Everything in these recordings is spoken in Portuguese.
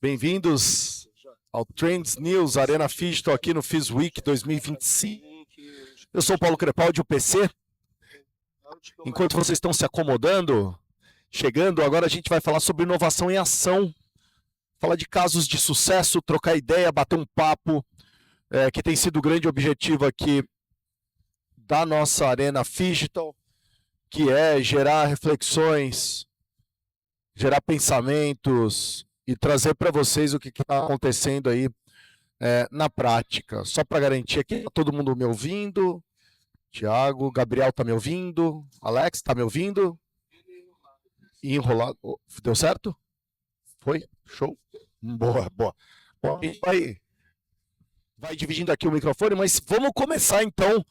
Bem-vindos ao Trends News Arena FIS, estou aqui no FIS Week 2025. Eu sou o Paulo Crepaldi, o PC. Enquanto vocês estão se acomodando, chegando, agora a gente vai falar sobre inovação em ação, falar de casos de sucesso, trocar ideia, bater um papo, que tem sido o grande objetivo aqui da nossa Arena Digital, que é gerar reflexões, gerar pensamentos e trazer para vocês o que está acontecendo aí na prática. Só para garantir aqui, tá todo mundo me ouvindo? Tiago, Gabriel tá me ouvindo? Alex, tá me ouvindo? Enrolado. Deu certo? Foi? Show? Boa, boa. Bom, vai dividindo aqui o microfone, mas vamos começar então.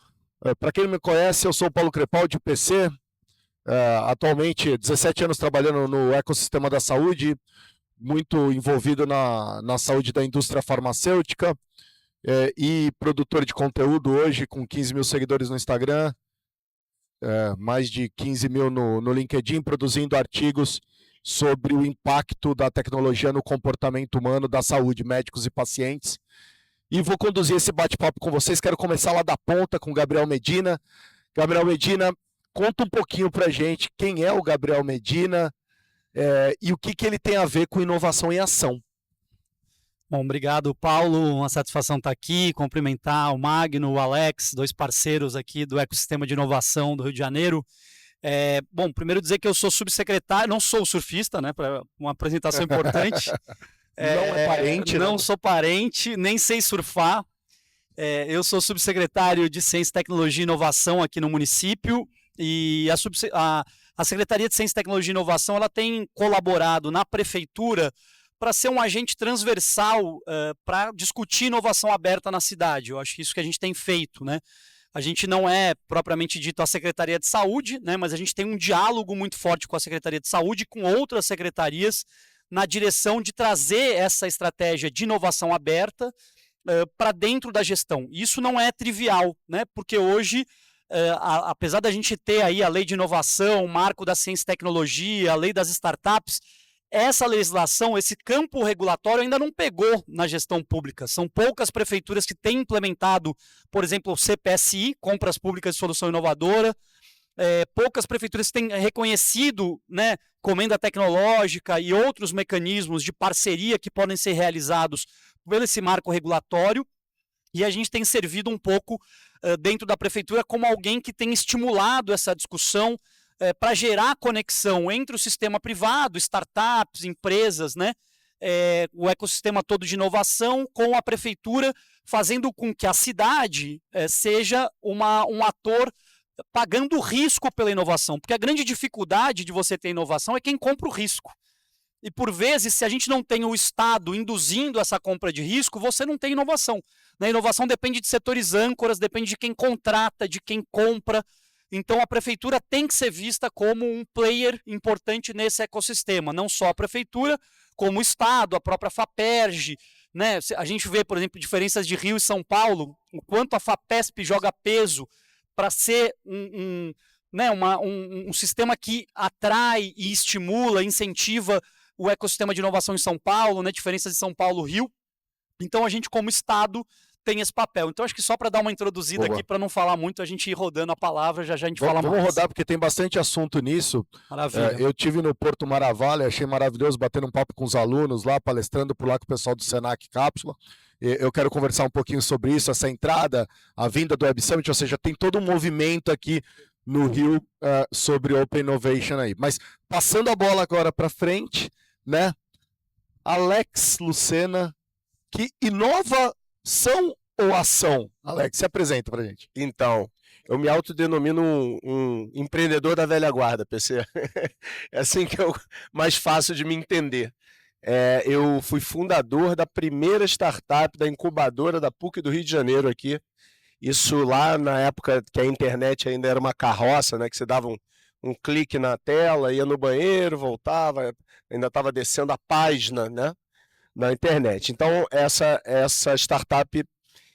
Para quem não me conhece, eu sou o Paulo Crepaldi, PC. Atualmente, 17 anos trabalhando no ecossistema da saúde, muito envolvido na saúde da indústria farmacêutica e produtor de conteúdo hoje, com 15 mil seguidores no Instagram, mais de 15 mil no LinkedIn, produzindo artigos sobre o impacto da tecnologia no comportamento humano da saúde, médicos e pacientes. E vou conduzir esse bate-papo com vocês. Quero começar lá da ponta com o Gabriel Medina. Gabriel Medina, conta um pouquinho para a gente quem é o Gabriel Medina e o que ele tem a ver com inovação em ação. Bom, obrigado, Paulo. Uma satisfação estar aqui, cumprimentar o Magno, o Alex, dois parceiros aqui do ecossistema de inovação do Rio de Janeiro. Bom, primeiro dizer que eu sou subsecretário, não sou surfista, né, para uma apresentação importante. Não é parente, não sou parente, nem sei surfar. Eu sou subsecretário de Ciência, Tecnologia e Inovação aqui no município e a Secretaria de Ciência, Tecnologia e Inovação ela tem colaborado na prefeitura para ser um agente transversal para discutir inovação aberta na cidade. Eu acho que isso que a gente tem feito, né? A gente não é propriamente dito a Secretaria de Saúde, né? Mas a gente tem um diálogo muito forte com a Secretaria de Saúde e com outras secretarias na direção de trazer essa estratégia de inovação aberta para dentro da gestão. Isso não é trivial, né? Porque hoje, apesar da gente ter aí a lei de inovação, o marco da ciência e tecnologia, a lei das startups, essa legislação, esse campo regulatório ainda não pegou na gestão pública. São poucas prefeituras que têm implementado, por exemplo, o CPSI, Compras Públicas de Solução Inovadora, poucas prefeituras têm reconhecido, né, comenda tecnológica e outros mecanismos de parceria que podem ser realizados por esse marco regulatório, e a gente tem servido um pouco dentro da prefeitura como alguém que tem estimulado essa discussão para gerar conexão entre o sistema privado, startups, empresas, né, o ecossistema todo de inovação com a prefeitura, fazendo com que a cidade seja um ator pagando risco pela inovação, porque a grande dificuldade de você ter inovação é quem compra o risco. E por vezes, se a gente não tem o Estado induzindo essa compra de risco, você não tem inovação. A inovação depende de setores âncoras, depende de quem contrata, de quem compra. Então a prefeitura tem que ser vista como um player importante nesse ecossistema, não só a prefeitura, como o Estado, a própria FAPERJ, né? A gente vê, por exemplo, diferenças de Rio e São Paulo, o quanto a FAPESP joga peso para ser um sistema que atrai e estimula, incentiva o ecossistema de inovação em São Paulo, né? Diferenças de São Paulo-Rio. Então a gente, como Estado, tem esse papel. Então acho que só para dar uma introduzida aqui, para não falar muito, a gente ir rodando a palavra, já a gente fala mais. Vamos rodar, porque tem bastante assunto nisso. Maravilha. Eu tive no Porto Maravilha, achei maravilhoso, batendo um papo com os alunos lá, palestrando por lá com o pessoal do Senac Cápsula. Eu quero conversar um pouquinho sobre isso, essa entrada, a vinda do Web Summit, ou seja, tem todo um movimento aqui no Rio sobre Open Innovation aí. Mas passando a bola agora para frente, né? Alex Lucena, que inovação ou ação? Alex, se apresenta pra gente. Então, eu me autodenomino um empreendedor da velha guarda, PC. É assim que é mais fácil de me entender. Eu fui fundador da primeira startup da incubadora da PUC do Rio de Janeiro aqui. Isso lá na época que a internet ainda era uma carroça, né? Que você dava um clique na tela, ia no banheiro, voltava, ainda estava descendo a página, né, na internet. Então, essa startup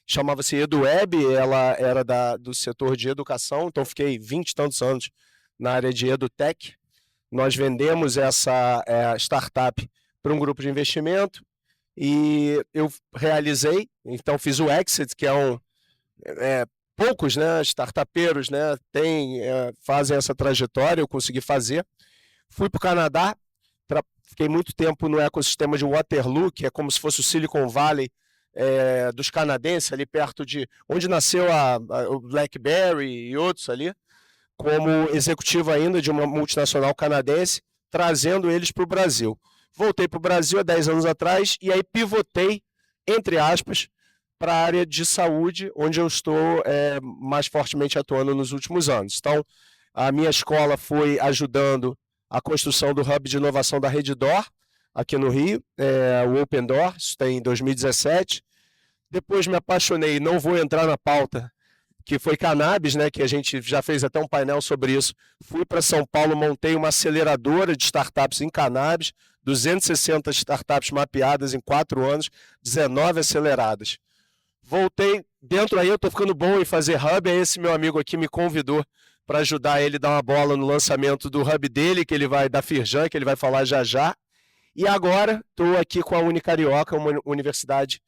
chamava-se EduWeb, ela era do setor de educação, então fiquei 20 e tantos anos na área de EduTech. Nós vendemos essa startup para um grupo de investimento, e eu realizei, então fiz o exit, que poucos, né, startupeiros, né, fazem essa trajetória, eu consegui fazer. Fui para o Canadá, fiquei muito tempo no ecossistema de Waterloo, que é como se fosse o Silicon Valley dos canadenses, ali perto de onde nasceu o BlackBerry e outros ali, como executivo ainda de uma multinacional canadense, trazendo eles para o Brasil. Voltei para o Brasil há 10 anos atrás e aí pivotei, entre aspas, para a área de saúde, onde eu estou mais fortemente atuando nos últimos anos. Então, a minha escola foi ajudando a construção do Hub de Inovação da Redditor, aqui no Rio, o Open Door, isso tem em 2017. Depois me apaixonei, não vou entrar na pauta, que foi cannabis, né, que a gente já fez até um painel sobre isso. Fui para São Paulo, montei uma aceleradora de startups em cannabis, 260 startups mapeadas em 4 anos, 19 aceleradas. Voltei, dentro aí eu estou ficando bom em fazer hub, aí esse meu amigo aqui me convidou para ajudar ele a dar uma bola no lançamento do hub dele, que ele vai, da Firjan, que ele vai falar já já. E agora estou aqui com a Unicarioca, uma universidade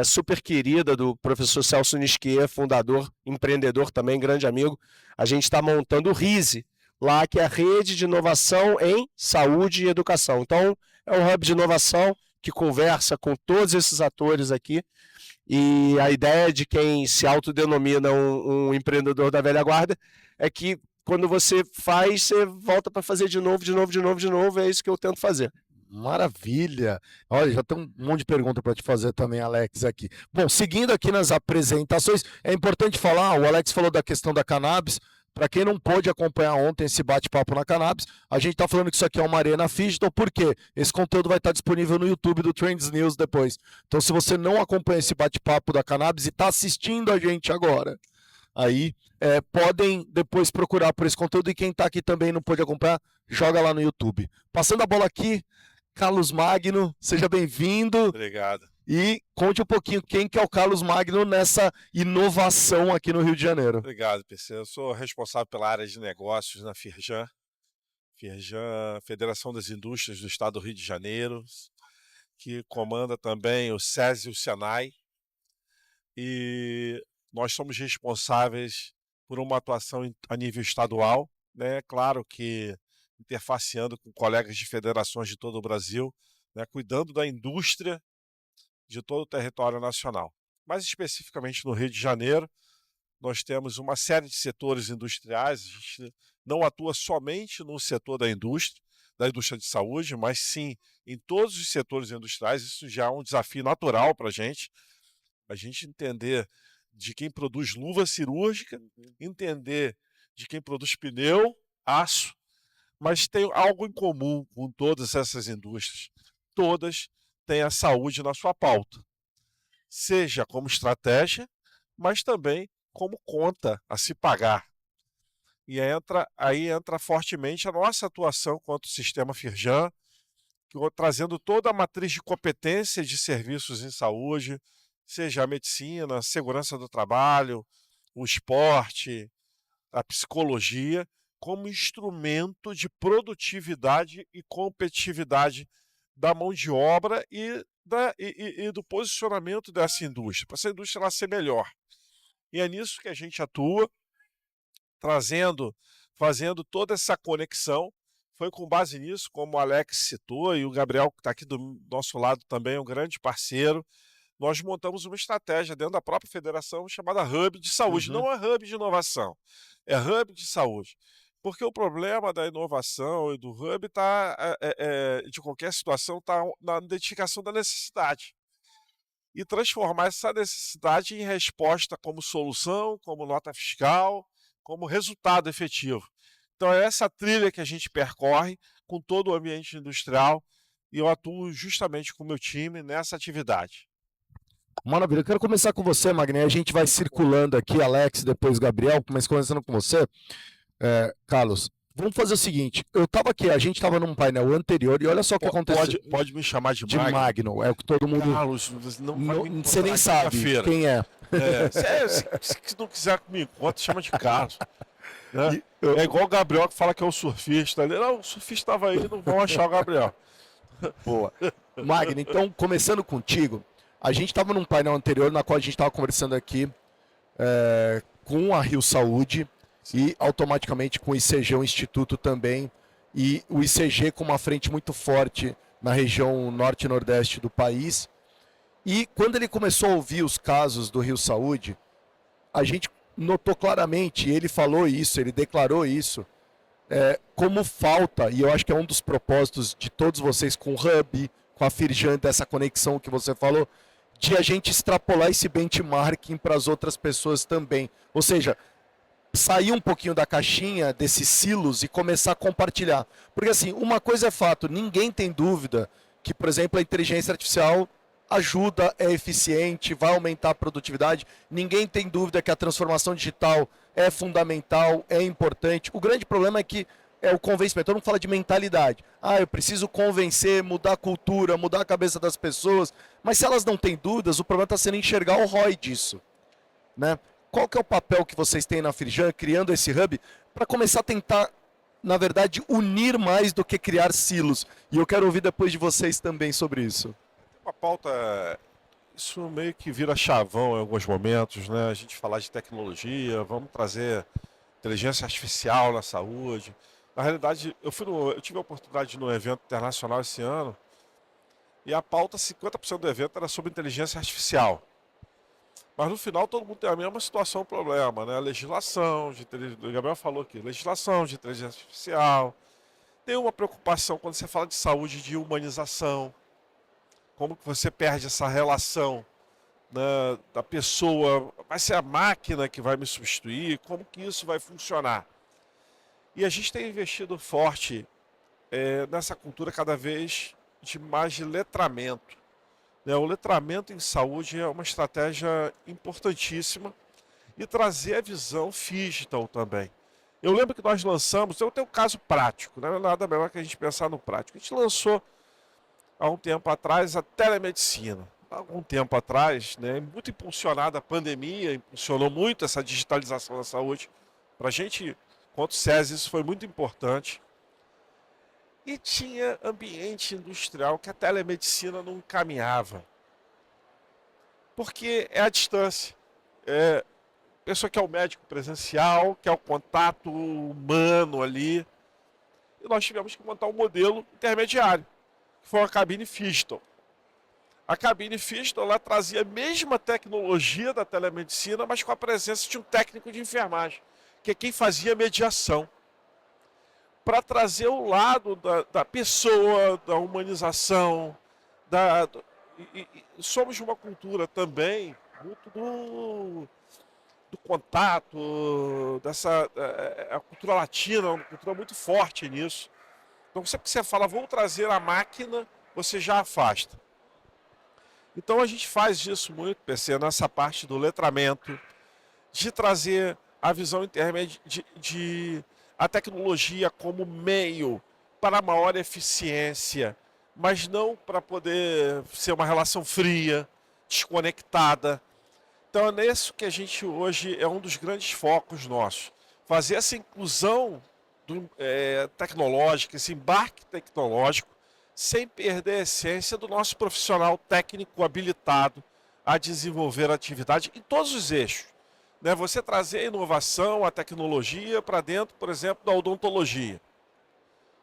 super querida do professor Celso Nisquet, fundador, empreendedor também, grande amigo. A gente está montando o RISE, lá que é a Rede de Inovação em Saúde e Educação. Então, é um hub de inovação que conversa com todos esses atores aqui. E a ideia de quem se autodenomina um empreendedor da velha guarda é que quando você faz, você volta para fazer de novo, é isso que eu tento fazer. Maravilha! Olha, já tem um monte de pergunta para te fazer também, Alex, aqui. Bom, seguindo aqui nas apresentações, é importante falar, o Alex falou da questão da cannabis. Para quem não pôde acompanhar ontem esse bate-papo na cannabis, a gente está falando que isso aqui é uma Arena Digital, por quê? Esse conteúdo vai estar disponível no YouTube do Trends News depois. Então, se você não acompanha esse bate-papo da cannabis e está assistindo a gente agora, aí podem depois procurar por esse conteúdo, e quem está aqui também não pôde acompanhar, joga lá no YouTube. Passando a bola aqui, Carlos Magno, seja bem-vindo. Obrigado. E conte um pouquinho quem que é o Carlos Magno nessa inovação aqui no Rio de Janeiro. Obrigado, PC. Eu sou responsável pela área de negócios na Firjan. Firjan, Federação das Indústrias do Estado do Rio de Janeiro, que comanda também o SESI e o SENAI. E nós somos responsáveis por uma atuação a nível estadual, né? Claro que interfaceando com colegas de federações de todo o Brasil, né? Cuidando da indústria de todo o território nacional. Mais especificamente no Rio de Janeiro, nós temos uma série de setores industriais. A gente não atua somente no setor da indústria de saúde, mas sim em todos os setores industriais. Isso já é um desafio natural para a gente entender de quem produz luva cirúrgica, entender de quem produz pneu, aço, mas tem algo em comum com todas essas indústrias. Todas têm a saúde na sua pauta, seja como estratégia, mas também como conta a se pagar. E aí entra fortemente a nossa atuação quanto sistema Firjan, trazendo toda a matriz de competência de serviços em saúde, seja a medicina, a segurança do trabalho, o esporte, a psicologia, como instrumento de produtividade e competitividade da mão de obra e do posicionamento dessa indústria, para essa indústria ela ser melhor. E é nisso que a gente atua, fazendo toda essa conexão. Foi com base nisso, como o Alex citou, e o Gabriel, que está aqui do nosso lado também, é um grande parceiro, nós montamos uma estratégia dentro da própria federação chamada Hub de Saúde. Não é Hub de Inovação, é Hub de Saúde. Porque o problema da inovação e do Hub de qualquer situação está na identificação da necessidade. E transformar essa necessidade em resposta como solução, como nota fiscal, como resultado efetivo. Então é essa trilha que a gente percorre com todo o ambiente industrial, e eu atuo justamente com o meu time nessa atividade. Maravilha, eu quero começar com você, Magné. A gente vai circulando aqui, Alex, depois Gabriel, mas começando com você. Carlos, vamos fazer o seguinte, a gente estava num painel anterior e olha só o que aconteceu. Pode me chamar de Magno, é o que todo mundo... Carlos, você nem sabe quem é. Se não quiser que me conta, chama de Carlos. É igual o Gabriel que fala que é o surfista. Não, o surfista estava aí, não vão achar o Gabriel. Boa. Magno, então, começando contigo, a gente estava num painel anterior na qual a gente estava conversando aqui com a Rio Saúde e automaticamente com o ICG, o Instituto também, e o ICG com uma frente muito forte na região norte e nordeste do país. E quando ele começou a ouvir os casos do Rio Saúde, a gente notou claramente, e ele falou isso, ele declarou isso, como falta, e eu acho que é um dos propósitos de todos vocês com o Hub, com a Firjan, dessa conexão que você falou, de a gente extrapolar esse benchmarking para as outras pessoas também. Ou seja, sair um pouquinho da caixinha desses silos e começar a compartilhar. Porque assim, uma coisa é fato, ninguém tem dúvida que, por exemplo, a inteligência artificial ajuda, é eficiente, vai aumentar a produtividade. Ninguém tem dúvida que a transformação digital é fundamental, é importante. O grande problema é que é o convencimento. Todo mundo fala de mentalidade. Ah, eu preciso convencer, mudar a cultura, mudar a cabeça das pessoas. Mas se elas não têm dúvidas, o problema está sendo enxergar o ROI disso, né? Qual que é o papel que vocês têm na Firjan, criando esse hub, para começar a tentar, na verdade, unir mais do que criar silos? E eu quero ouvir depois de vocês também sobre isso. Uma pauta, isso meio que vira chavão em alguns momentos, né? A gente falar de tecnologia, vamos trazer inteligência artificial na saúde. Na realidade, eu tive a oportunidade de ir num evento internacional esse ano e a pauta, 50% do evento era sobre inteligência artificial. Mas no final todo mundo tem a mesma situação, problema, né? Legislação, o Gabriel falou aqui, legislação de inteligência artificial. Tem uma preocupação quando você fala de saúde, de humanização. Como que você perde essa relação, né, da pessoa? Vai ser a máquina que vai me substituir? Como que isso vai funcionar? E a gente tem investido forte nessa cultura cada vez mais de letramento. O letramento em saúde é uma estratégia importantíssima e trazer a visão digital também. Eu lembro que nós lançamos, eu tenho um caso prático, não é nada melhor que a gente pensar no prático. A gente lançou há um tempo atrás a telemedicina. Há algum tempo atrás, né, muito impulsionada a pandemia, impulsionou muito essa digitalização da saúde. Para a gente, quanto SESI, isso foi muito importante. E tinha ambiente industrial que a telemedicina não caminhava. Porque é a distância. A pessoa quer o médico presencial, quer o contato humano ali. E nós tivemos que montar um modelo intermediário, que foi a cabine Fiston. A cabine Fiston, ela trazia a mesma tecnologia da telemedicina, mas com a presença de um técnico de enfermagem, que é quem fazia a mediação, para trazer o lado da pessoa, da humanização. Somos uma cultura também muito do contato, a cultura latina, uma cultura muito forte nisso. Então sempre que você fala, vou trazer a máquina, você já afasta. Então a gente faz isso muito, PC, nessa parte do letramento, de trazer a visão intermédia de a tecnologia como meio para maior eficiência, mas não para poder ser uma relação fria, desconectada. Então é nisso que a gente hoje é um dos grandes focos nossos. Fazer essa inclusão tecnológica, esse embarque tecnológico, sem perder a essência do nosso profissional técnico habilitado a desenvolver a atividade em todos os eixos. Você trazer a inovação, a tecnologia para dentro, por exemplo, da odontologia.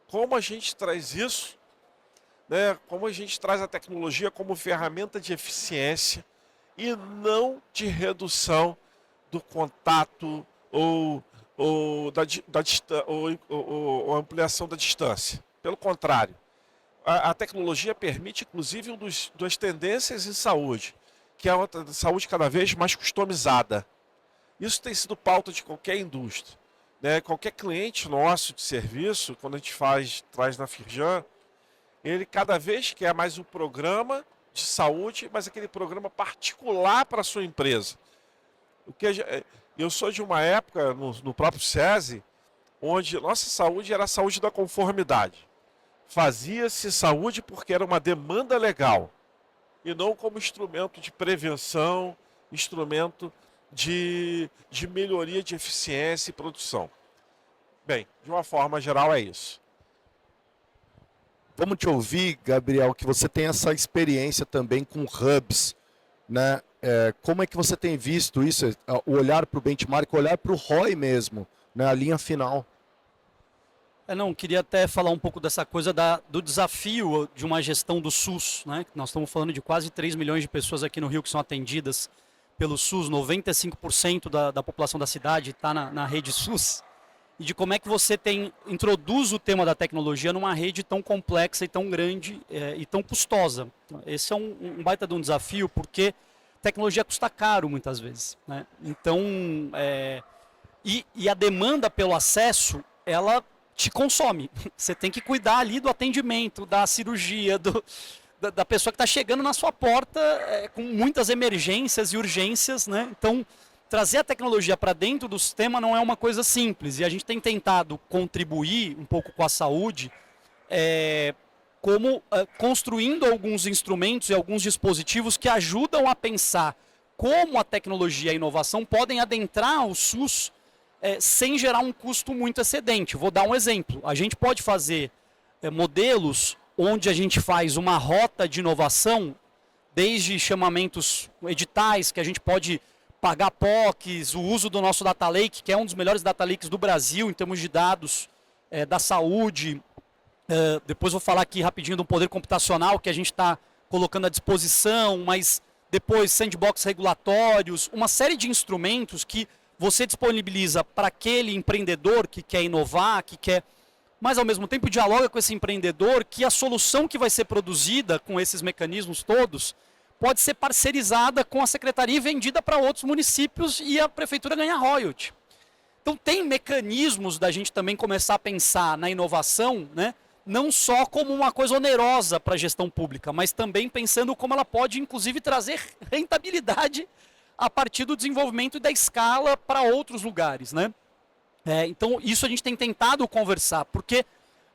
Como a gente traz isso? Como a gente traz a tecnologia como ferramenta de eficiência e não de redução do contato ou ampliação da distância. Pelo contrário, a tecnologia permite, inclusive, uma das tendências em saúde, que é uma saúde cada vez mais customizada. Isso tem sido pauta de qualquer indústria. Qualquer cliente nosso de serviço, quando a gente traz na Firjan, ele cada vez quer mais um programa de saúde, mas aquele programa particular para a sua empresa. Eu sou de uma época, no próprio SESI, onde nossa saúde era a saúde da conformidade. Fazia-se saúde porque era uma demanda legal, e não como instrumento de prevenção, instrumento de melhoria de eficiência e produção. Bem, de uma forma geral é isso. Vamos te ouvir, Gabriel, que você tem essa experiência também com hubs, né? Como é que você tem visto isso, o olhar para o benchmark, o olhar para o ROI mesmo, né? A linha final? Não, queria até falar um pouco dessa coisa do desafio de uma gestão do SUS, né? Nós estamos falando de quase 3 milhões de pessoas aqui no Rio que são atendidas pelo SUS, 95% da população da cidade está na rede SUS, e de como é que você introduz o tema da tecnologia numa rede tão complexa e tão grande e tão custosa. Esse é um baita de um desafio, porque tecnologia custa caro muitas vezes, né? Então, e a demanda pelo acesso, ela te consome. Você tem que cuidar ali do atendimento, da cirurgia, da pessoa que está chegando na sua porta com muitas emergências e urgências, né? Então, trazer a tecnologia para dentro do sistema não é uma coisa simples. E a gente tem tentado contribuir um pouco com a saúde, construindo alguns instrumentos e alguns dispositivos que ajudam a pensar como a tecnologia e a inovação podem adentrar o SUS sem gerar um custo muito excedente. Vou dar um exemplo. A gente pode fazer modelos onde a gente faz uma rota de inovação, desde chamamentos editais, que a gente pode pagar POCs, o uso do nosso Data Lake, que é um dos melhores Data Lakes do Brasil em termos de dados da saúde. Depois vou falar aqui rapidinho do poder computacional que a gente está colocando à disposição, mas depois sandbox regulatórios, uma série de instrumentos que você disponibiliza para aquele empreendedor que quer inovar, mas ao mesmo tempo dialoga com esse empreendedor que a solução que vai ser produzida com esses mecanismos todos pode ser parcerizada com a secretaria e vendida para outros municípios e a prefeitura ganha royalty. Então tem mecanismos da gente também começar a pensar na inovação, né? Não só como uma coisa onerosa para a gestão pública, mas também pensando como ela pode inclusive trazer rentabilidade a partir do desenvolvimento e da escala para outros lugares, né? Então isso a gente tem tentado conversar, porque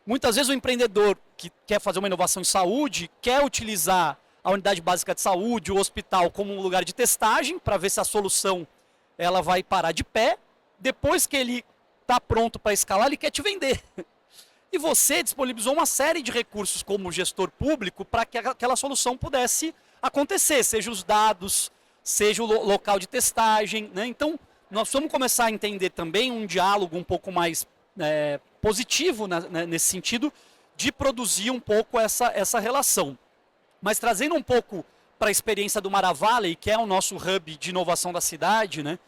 muitas vezes o empreendedor que quer fazer uma inovação em saúde quer utilizar a unidade básica de saúde, o hospital como um lugar de testagem para ver se a solução ela vai parar de pé. Depois que ele está pronto para escalar, ele quer te vender. E você disponibilizou uma série de recursos como gestor público para que aquela solução pudesse acontecer, seja os dados, seja o local de testagem, né? Então, nós vamos começar a entender também um diálogo um pouco mais positivo nesse sentido, de produzir um pouco essa relação. Mas trazendo um pouco para a experiência do Mara Valley, que é o nosso hub de inovação da cidade, né?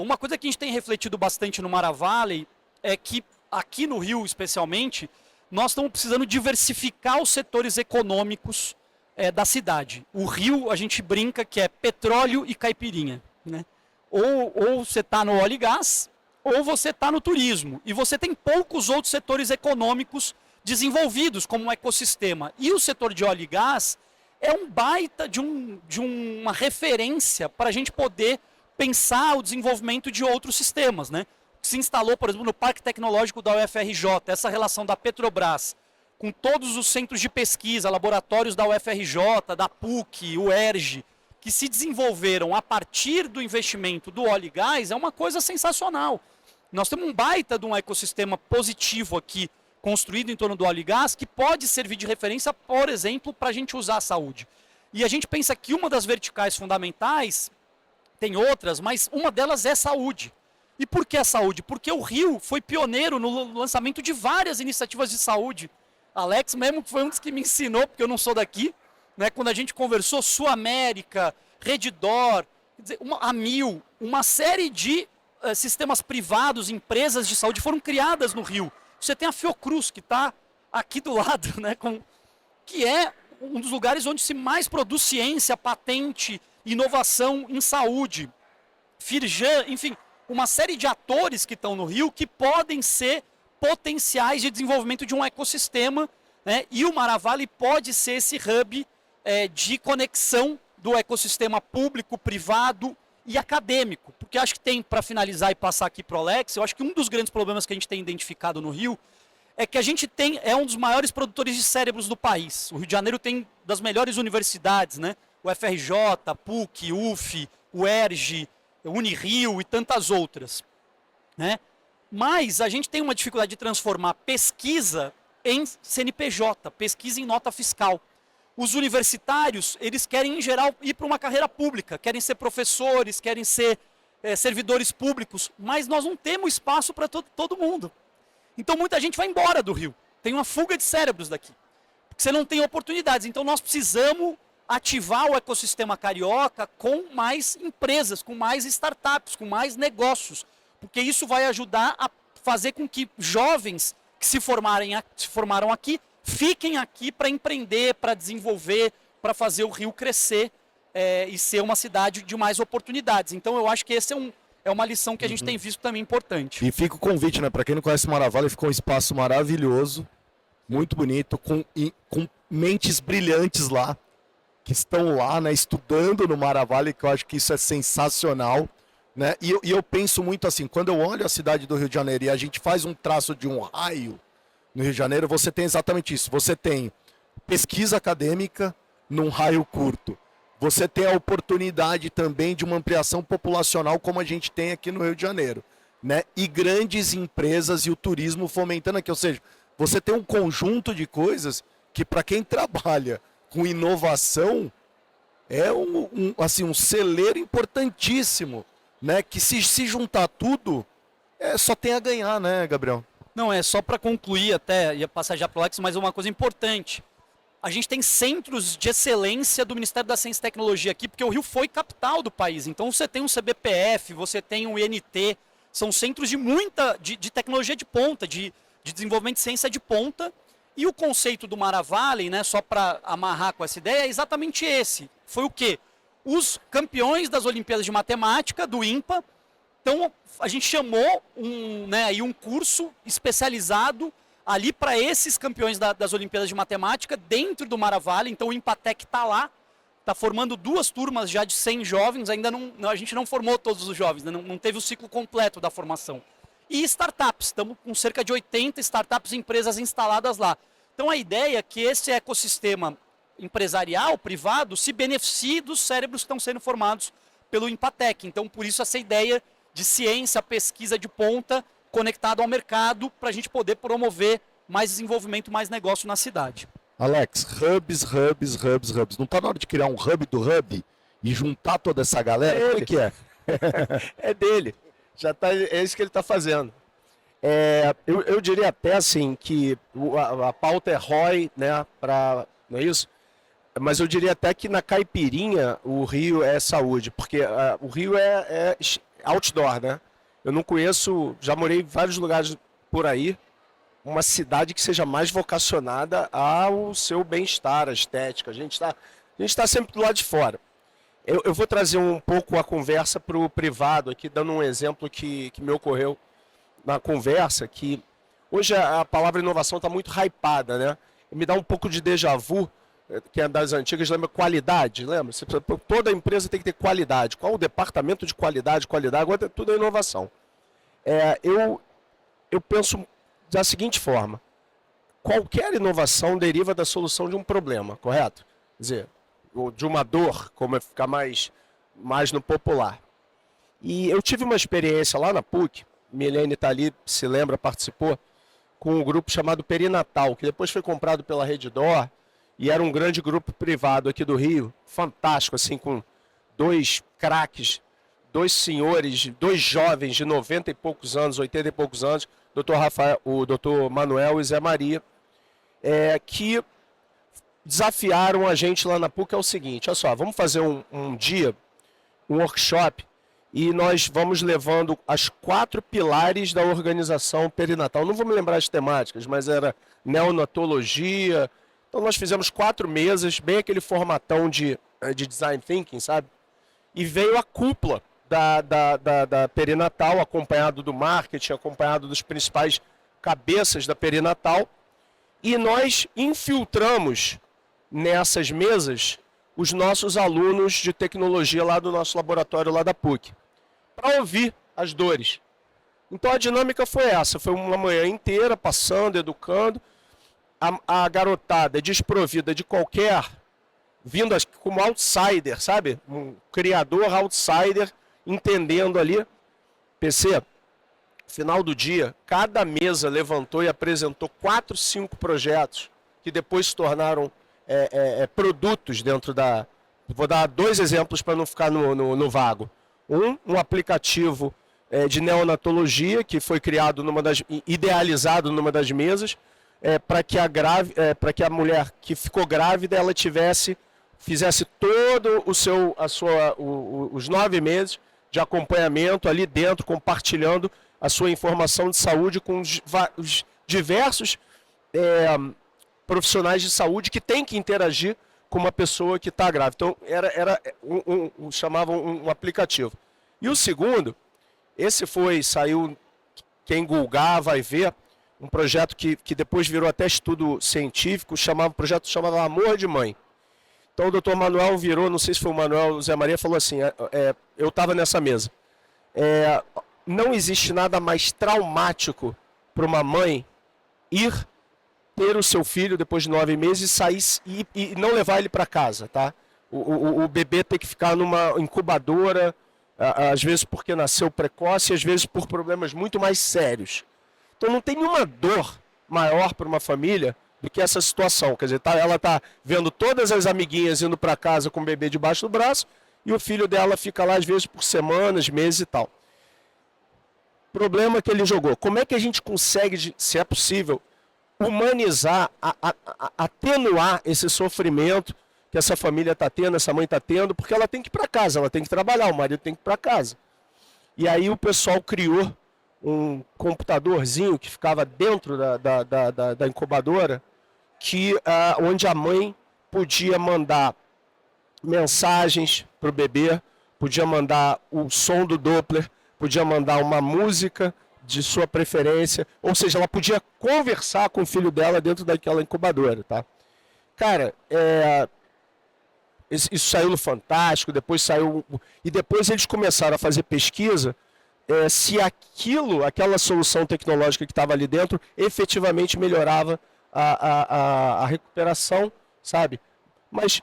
Uma coisa que a gente tem refletido bastante no Mara Valley é que, aqui no Rio especialmente, nós estamos precisando diversificar os setores econômicos da cidade. O Rio, a gente brinca que é petróleo e caipirinha, né? Ou você está no óleo e gás, ou você está no turismo. E você tem poucos outros setores econômicos desenvolvidos como um ecossistema. E o setor de óleo e gás é um baita de uma referência para a gente poder pensar o desenvolvimento de outros sistemas, né? Se instalou, por exemplo, no Parque Tecnológico da UFRJ, essa relação da Petrobras com todos os centros de pesquisa, laboratórios da UFRJ, da PUC, UERJ, que se desenvolveram a partir do investimento do óleo e gás, é uma coisa sensacional. Nós temos um baita de um ecossistema positivo aqui, construído em torno do óleo e gás, que pode servir de referência, por exemplo, para a gente usar a saúde. E a gente pensa que uma das verticais fundamentais, tem outras, mas uma delas é saúde. E por que a saúde? Porque o Rio foi pioneiro no lançamento de várias iniciativas de saúde. Alex mesmo foi um dos que me ensinou, porque eu não sou daqui, né? Quando a gente conversou, Sul América, Redditor, a Mil, uma série de sistemas privados, empresas de saúde foram criadas no Rio. Você tem a Fiocruz, que está aqui do lado, né, que é um dos lugares onde se mais produz ciência, patente, inovação em saúde. Firjan, enfim, uma série de atores que estão no Rio que podem ser potenciais de desenvolvimento de um ecossistema, né, e o Mara Valley pode ser esse hub de conexão do ecossistema público, privado e acadêmico. Porque acho que tem, para finalizar e passar aqui para o Alex, eu acho que um dos grandes problemas que a gente tem identificado no Rio é que a gente é um dos maiores produtores de cérebros do país. O Rio de Janeiro tem das melhores universidades, né? O FRJ, PUC, UF, UERJ, Unirio e tantas outras, né? Mas a gente tem uma dificuldade de transformar pesquisa em CNPJ, pesquisa em nota fiscal. Os universitários, eles querem, em geral, ir para uma carreira pública, querem ser professores, querem ser servidores públicos, mas nós não temos espaço para todo mundo. Então muita gente vai embora do Rio, tem uma fuga de cérebros daqui, porque você não tem oportunidades. Então nós precisamos ativar o ecossistema carioca com mais empresas, com mais startups, com mais negócios, porque isso vai ajudar a fazer com que jovens que se formaram aqui, fiquem aqui para empreender, para desenvolver, para fazer o Rio crescer e ser uma cidade de mais oportunidades. Então eu acho que esse é uma lição que a gente tem visto também importante. E fica o convite, né? Para quem não conhece Maravalha, ficou um espaço maravilhoso, muito bonito, com mentes brilhantes lá, que estão lá, né, estudando no Maravalha, que eu acho que isso é sensacional. Né? E eu penso muito assim, quando eu olho a cidade do Rio de Janeiro e a gente faz um traço de um raio no Rio de Janeiro, você tem exatamente isso. Você tem pesquisa acadêmica num raio curto. Você tem a oportunidade também de uma ampliação populacional como a gente tem aqui no Rio de Janeiro. Né? E grandes empresas e o turismo fomentando aqui. Ou seja, você tem um conjunto de coisas que para quem trabalha com inovação é um celeiro importantíssimo. Né, que se juntar tudo, só tem a ganhar, né, Gabriel? Não, só para concluir até, ia passar já para o Alex, mas uma coisa importante. A gente tem centros de excelência do Ministério da Ciência e Tecnologia aqui, porque o Rio foi capital do país. Então você tem um CBPF, você tem um INT, são centros de tecnologia de ponta, de desenvolvimento de ciência de ponta. E o conceito do Maravalha, né, só para amarrar com essa ideia, é exatamente esse. Foi o quê? Os campeões das Olimpíadas de Matemática, do INPA. Então, a gente chamou um curso especializado ali para esses campeões das Olimpíadas de Matemática, dentro do Maravalha. Então, o INPATEC está lá, está formando 2 turmas já de 100 jovens. Ainda a gente não formou todos os jovens, né? Não teve o ciclo completo da formação. E startups, estamos com cerca de 80 startups e empresas instaladas lá. Então, a ideia é que esse ecossistema empresarial, privado, se beneficie dos cérebros que estão sendo formados pelo INPATEC. Então, por isso, essa ideia de ciência, pesquisa de ponta, conectado ao mercado, para a gente poder promover mais desenvolvimento, mais negócio na cidade. Alex, hubs. Não está na hora de criar um hub do hub e juntar toda essa galera? Como é que é? É dele. É isso que ele está fazendo. Eu diria até assim que a pauta é ROI, né? Não é isso? Mas eu diria até que na caipirinha o Rio é saúde, porque o Rio é outdoor, né? Eu não conheço, já morei em vários lugares por aí, uma cidade que seja mais vocacionada ao seu bem-estar, à estética. A gente está sempre do lado de fora. Eu vou trazer um pouco a conversa para o privado aqui, dando um exemplo que me ocorreu na conversa, que hoje a palavra inovação está muito hypada, né? Me dá um pouco de déjà vu, que é das antigas, lembra qualidade, lembra? Toda empresa tem que ter qualidade. Qual o departamento de qualidade, agora tudo é inovação. Eu penso da seguinte forma, qualquer inovação deriva da solução de um problema, correto? Quer dizer, de uma dor, como é ficar mais no popular. E eu tive uma experiência lá na PUC, Milene está ali, se lembra, participou, com um grupo chamado Perinatal, que depois foi comprado pela Redditor, e era um grande grupo privado aqui do Rio, fantástico, assim, com 2 craques, 2 senhores, 2 jovens de 90 e poucos anos, 80 e poucos anos, o Dr. Manuel e Zé Maria, que desafiaram a gente lá na PUC. É o seguinte, olha só, vamos fazer um dia, um workshop, e nós vamos levando as 4 pilares da organização perinatal. Não vou me lembrar as temáticas, mas era neonatologia. Então nós fizemos 4 mesas, bem aquele formatão de design thinking, sabe? E veio a cúpula da perinatal, acompanhado do marketing, acompanhado dos principais cabeças da perinatal. E nós infiltramos nessas mesas os nossos alunos de tecnologia lá do nosso laboratório lá da PUC, para ouvir as dores. Então a dinâmica foi essa, foi uma manhã inteira passando, educando, a garotada desprovida de qualquer, vindo como outsider, sabe? Um criador outsider, entendendo ali. PC, Final do dia, cada mesa levantou e apresentou 4, 5 projetos que depois se tornaram produtos dentro da... Vou dar 2 exemplos para não ficar no vago. Um aplicativo de neonatologia que foi criado idealizado numa das mesas, para que a mulher que ficou grávida ela fizesse todo os 9 meses de acompanhamento ali dentro, compartilhando a sua informação de saúde com os diversos profissionais de saúde que têm que interagir com uma pessoa que está grávida. Então, chamavam um aplicativo. E o segundo, saiu, quem googar vai ver, um projeto que depois virou até estudo científico, o projeto chamava Amor de Mãe. Então o doutor Manuel virou, não sei se foi o Manuel, o Zé Maria, falou assim, eu estava nessa mesa. Não existe nada mais traumático para uma mãe ter o seu filho depois de 9 meses e sair e não levar ele para casa, tá? O bebê tem que ficar numa incubadora, às vezes porque nasceu precoce, às vezes por problemas muito mais sérios. Então não tem nenhuma dor maior para uma família do que essa situação. Quer dizer, ela está vendo todas as amiguinhas indo para casa com o bebê debaixo do braço e o filho dela fica lá às vezes por semanas, meses e tal. Problema que ele jogou. Como é que a gente consegue, se é possível, humanizar, atenuar esse sofrimento que essa família está tendo, essa mãe está tendo, porque ela tem que ir para casa, ela tem que trabalhar, o marido tem que ir para casa. E aí o pessoal criou um computadorzinho que ficava dentro da incubadora, onde a mãe podia mandar mensagens para o bebê, podia mandar o som do Doppler, podia mandar uma música de sua preferência, ou seja, ela podia conversar com o filho dela dentro daquela incubadora, tá? Cara, isso saiu no Fantástico, depois saiu... E depois eles começaram a fazer pesquisa se aquela solução tecnológica que estava ali dentro, efetivamente melhorava a recuperação, sabe? Mas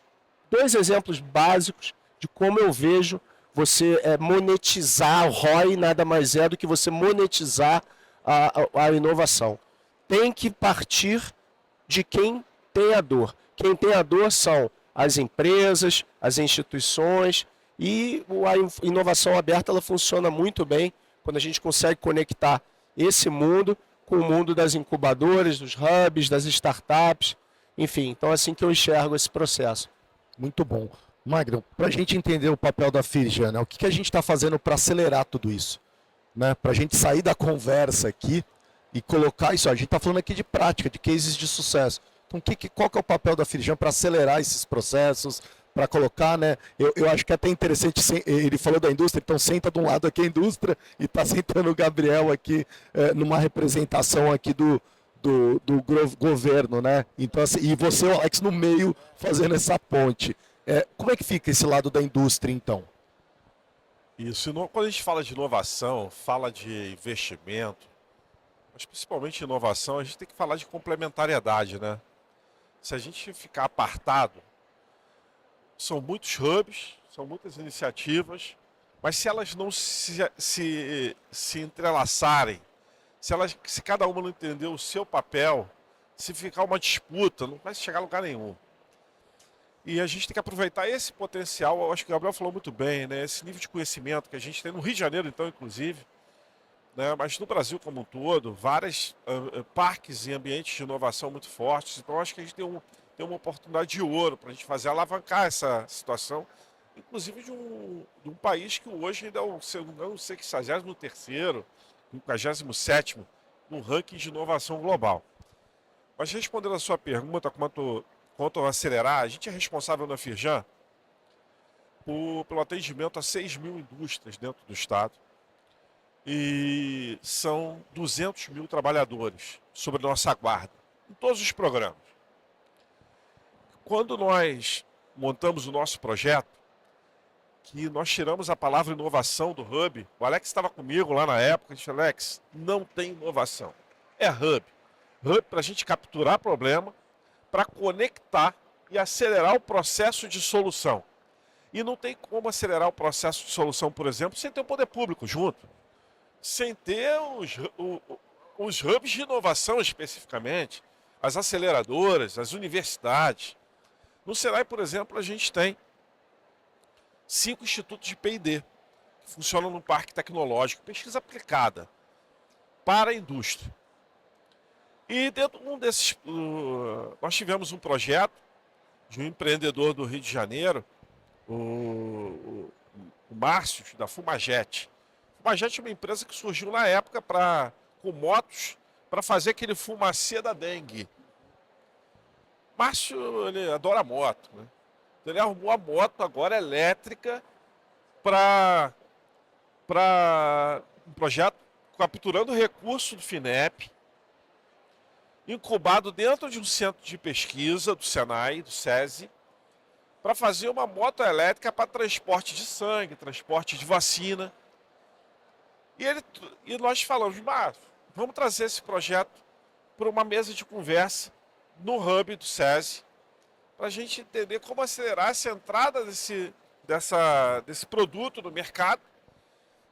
2 exemplos básicos de como eu vejo você monetizar, o ROI nada mais é do que você monetizar a inovação. Tem que partir de quem tem a dor. Quem tem a dor são as empresas, as instituições, e a inovação aberta ela funciona muito bem quando a gente consegue conectar esse mundo com o mundo das incubadoras, dos hubs, das startups, enfim. Então é assim que eu enxergo esse processo. Muito bom. Magno, para a gente entender o papel da Firjan, né, o que a gente está fazendo para acelerar tudo isso? Né, para a gente sair da conversa aqui e colocar isso, a gente está falando aqui de prática, de cases de sucesso. Então, qual que é o papel da Firjan para acelerar esses processos, para colocar, né? Eu acho que é até interessante, ele falou da indústria, então senta de um lado aqui a indústria e está sentando o Gabriel aqui numa representação aqui do governo, né? Então, assim, e você, Alex, no meio, fazendo essa ponte. Como é que fica esse lado da indústria, então? Isso, quando a gente fala de inovação, fala de investimento, mas principalmente inovação, a gente tem que falar de complementariedade, né? Se a gente ficar apartado, são muitos hubs, são muitas iniciativas, mas se elas não se entrelaçarem, se cada uma não entender o seu papel, se ficar uma disputa, não vai chegar a lugar nenhum. E a gente tem que aproveitar esse potencial, eu acho que o Gabriel falou muito bem, né? Esse nível de conhecimento que a gente tem no Rio de Janeiro, então, inclusive, né? Mas no Brasil como um todo, vários parques e ambientes de inovação muito fortes. Então, eu acho que a gente tem uma oportunidade de ouro para a gente alavancar essa situação, inclusive de um país que hoje ainda é o 63º, 57º no ranking de inovação global. Mas respondendo a sua pergunta quanto a acelerar, a gente é responsável na Firjan pelo atendimento a 6.000 indústrias dentro do estado e são 200.000 trabalhadores sob nossa guarda, em todos os programas. Quando nós montamos o nosso projeto, que nós tiramos a palavra inovação do Hub, o Alex estava comigo lá na época, a gente falou, Alex, não tem inovação, é Hub. Hub para a gente capturar problema, para conectar e acelerar o processo de solução. E não tem como acelerar o processo de solução, por exemplo, sem ter o poder público junto. sem ter os hubs de inovação especificamente, as aceleradoras, as universidades. No Senai, por exemplo, a gente tem 5 institutos de P&D, que funcionam no parque tecnológico, pesquisa aplicada para a indústria. E dentro de um desses, nós tivemos um projeto de um empreendedor do Rio de Janeiro, o Márcio, da Fumajet. Fumajet é uma empresa que surgiu na época com motos para fazer aquele fumacê da dengue. Márcio, ele adora moto, né? Então, ele arrumou a moto agora elétrica para um projeto capturando recurso do FINEP, incubado dentro de um centro de pesquisa do Senai, do SESI, para fazer uma moto elétrica para transporte de sangue, transporte de vacina. E nós falamos, Márcio, vamos trazer esse projeto para uma mesa de conversa no hub do SESI, para a gente entender como acelerar essa entrada desse produto no mercado,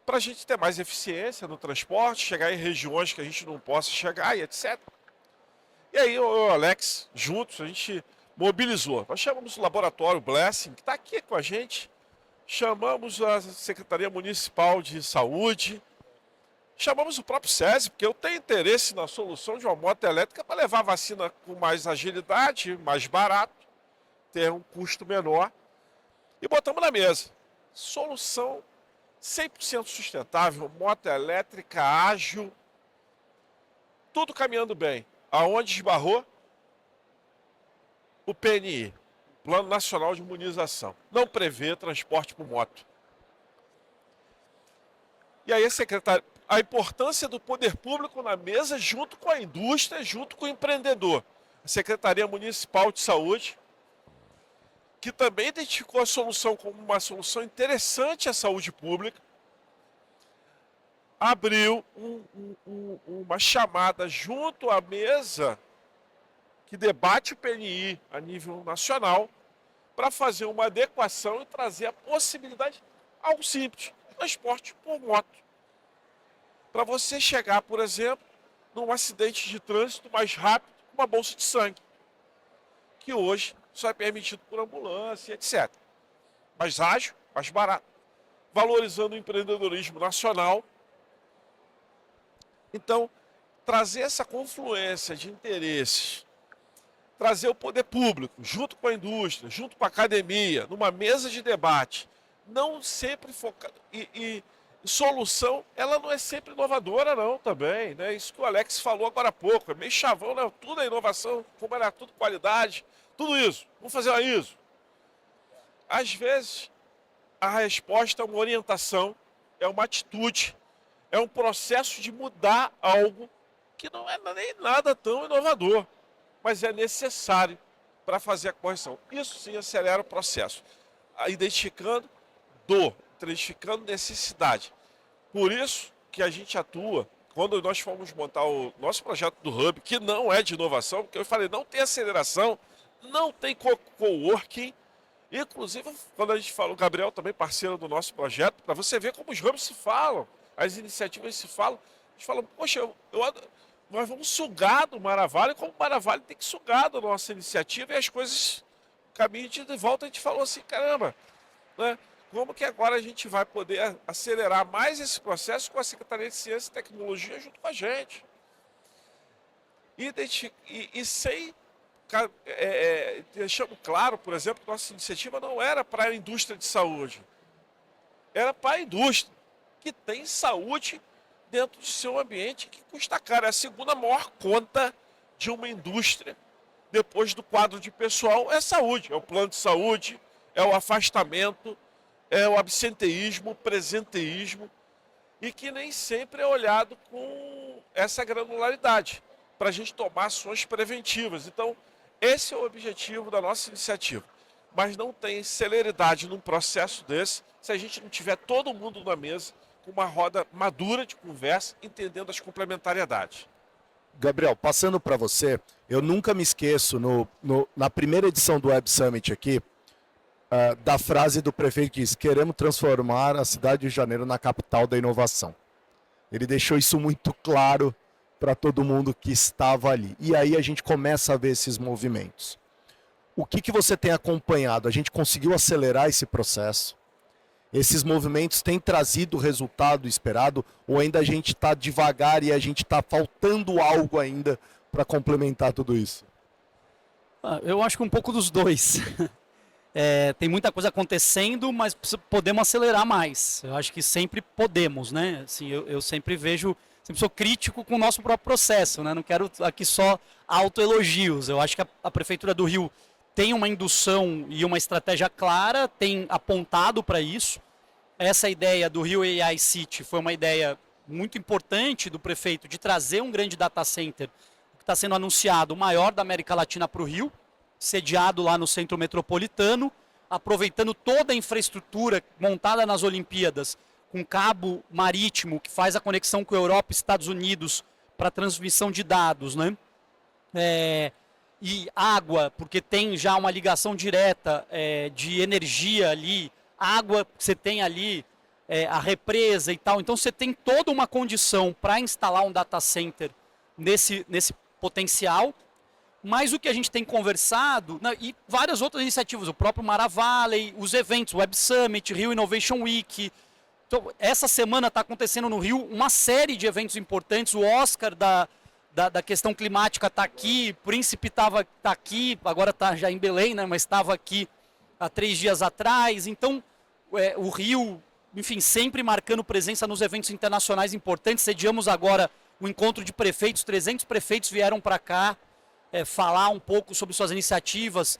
para a gente ter mais eficiência no transporte, chegar em regiões que a gente não possa chegar e etc. E aí eu e o Alex, juntos, a gente mobilizou. Nós chamamos o laboratório Blessing, que está aqui com a gente, chamamos a Secretaria Municipal de Saúde, chamamos o próprio SESI, porque eu tenho interesse na solução de uma moto elétrica para levar a vacina com mais agilidade, mais barato, ter um custo menor. E botamos na mesa. Solução 100% sustentável, moto elétrica ágil, tudo caminhando bem. Aonde esbarrou? O PNI, Plano Nacional de Imunização. Não prevê transporte por moto. E aí, secretário, a importância do poder público na mesa junto com a indústria, junto com o empreendedor. A Secretaria Municipal de Saúde, que também identificou a solução como uma solução interessante à saúde pública, abriu uma chamada junto à mesa que debate o PNI a nível nacional para fazer uma adequação e trazer a possibilidade, algo simples, transporte por moto. Para você chegar, por exemplo, num acidente de trânsito mais rápido com uma bolsa de sangue, que hoje só é permitido por ambulância, etc. Mais ágil, mais barato, valorizando o empreendedorismo nacional. Então, trazer essa confluência de interesses, trazer o poder público, junto com a indústria, junto com a academia, numa mesa de debate, não sempre focado. E solução, ela não é sempre inovadora, não, também. Né? Isso que o Alex falou agora há pouco, é meio chavão, né? Tudo é inovação, como era tudo qualidade, tudo isso. Vamos fazer isso. Às vezes, a resposta é uma orientação, é uma atitude, é um processo de mudar algo que não é nem nada tão inovador, mas é necessário para fazer a correção. Isso sim acelera o processo, identificando dor, identificando necessidade. Por isso que a gente atua, quando nós fomos montar o nosso projeto do Hub, que não é de inovação, porque eu falei, não tem aceleração, não tem coworking. Inclusive, quando a gente fala, o Gabriel também parceiro do nosso projeto, para você ver como os hubs se falam, as iniciativas se falam. A gente fala, poxa, nós vamos sugar do Maravalho, como o Maravalho tem que sugar da nossa iniciativa, e as coisas, caminho de volta, a gente falou assim, caramba, né? Como que agora a gente vai poder acelerar mais esse processo com a Secretaria de Ciência e Tecnologia junto com a gente? E sem... deixamos claro, por exemplo, que nossa iniciativa não era para a indústria de saúde, era para a indústria que tem saúde dentro do seu ambiente, que custa caro. É a segunda maior conta de uma indústria, depois do quadro de pessoal, é saúde. É o plano de saúde, é o afastamento, é o absenteísmo, o presenteísmo, e que nem sempre é olhado com essa granularidade, para a gente tomar ações preventivas. Então, esse é o objetivo da nossa iniciativa. Mas não tem celeridade num processo desse se a gente não tiver todo mundo na mesa com uma roda madura de conversa, entendendo as complementariedades. Gabriel, passando para você, eu nunca me esqueço, na primeira edição do Web Summit aqui, da frase do prefeito que diz: queremos transformar a cidade de Janeiro na capital da inovação. Ele deixou isso muito claro para todo mundo que estava ali. E aí a gente começa a ver esses movimentos. O que você tem acompanhado? A gente conseguiu acelerar esse processo? Esses movimentos têm trazido o resultado esperado? Ou ainda a gente está devagar e a gente está faltando algo ainda para complementar tudo isso? Eu acho que um pouco dos dois. Tem muita coisa acontecendo, mas podemos acelerar mais. Eu acho que sempre podemos, né? Assim, eu sempre vejo, sempre sou crítico com o nosso próprio processo, né? Não quero aqui só autoelogios. Eu acho que a Prefeitura do Rio tem uma indução e uma estratégia clara, tem apontado para isso. Essa ideia do Rio AI City foi uma ideia muito importante do prefeito de trazer um grande data center que está sendo anunciado, o maior da América Latina para o Rio, sediado lá no centro metropolitano, aproveitando toda a infraestrutura montada nas Olimpíadas, com cabo marítimo que faz a conexão com a Europa e Estados Unidos para transmissão de dados, né? E água, porque tem já uma ligação direta de energia ali, água que você tem ali, a represa e tal. Então você tem toda uma condição para instalar um data center nesse potencial. Mas o que a gente tem conversado, né, e várias outras iniciativas, o próprio Mara Valley, os eventos, Web Summit, Rio Innovation Week. Então, essa semana está acontecendo no Rio uma série de eventos importantes. O Oscar da questão climática está aqui, o Príncipe tá aqui, agora está já em Belém, né, mas estava aqui há 3 dias atrás. Então, o Rio, enfim, sempre marcando presença nos eventos internacionais importantes. Sediamos agora o encontro de prefeitos, 300 prefeitos vieram para cá. Falar um pouco sobre suas iniciativas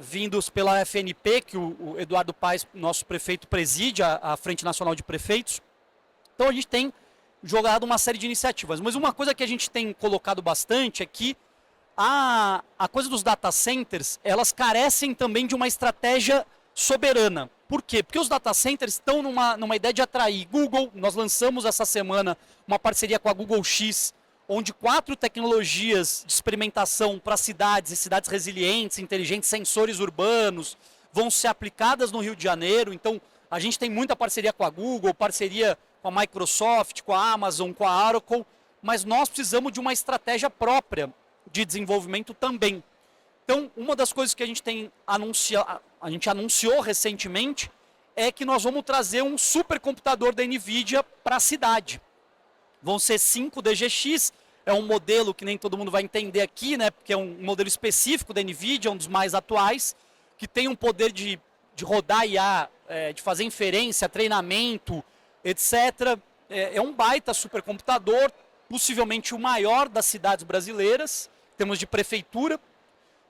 vindos pela FNP, que o Eduardo Paes, nosso prefeito, preside, a Frente Nacional de Prefeitos. Então a gente tem jogado uma série de iniciativas. Mas uma coisa que a gente tem colocado bastante é que a coisa dos data centers, elas carecem também de uma estratégia soberana. Por quê? Porque os data centers estão numa ideia de atrair. Google, nós lançamos essa semana uma parceria com a Google X, onde 4 tecnologias de experimentação para cidades e cidades resilientes, inteligentes, sensores urbanos, vão ser aplicadas no Rio de Janeiro. Então, a gente tem muita parceria com a Google, parceria com a Microsoft, com a Amazon, com a Oracle, mas nós precisamos de uma estratégia própria de desenvolvimento também. Então, uma das coisas que a gente anunciou recentemente é que nós vamos trazer um supercomputador da NVIDIA para a cidade. Vão ser 5 DGX, é um modelo que nem todo mundo vai entender aqui, né? Porque é um modelo específico da NVIDIA, um dos mais atuais, que tem um poder de rodar IA, de fazer inferência, treinamento, etc. É um baita supercomputador, possivelmente o maior das cidades brasileiras, em termos de prefeitura,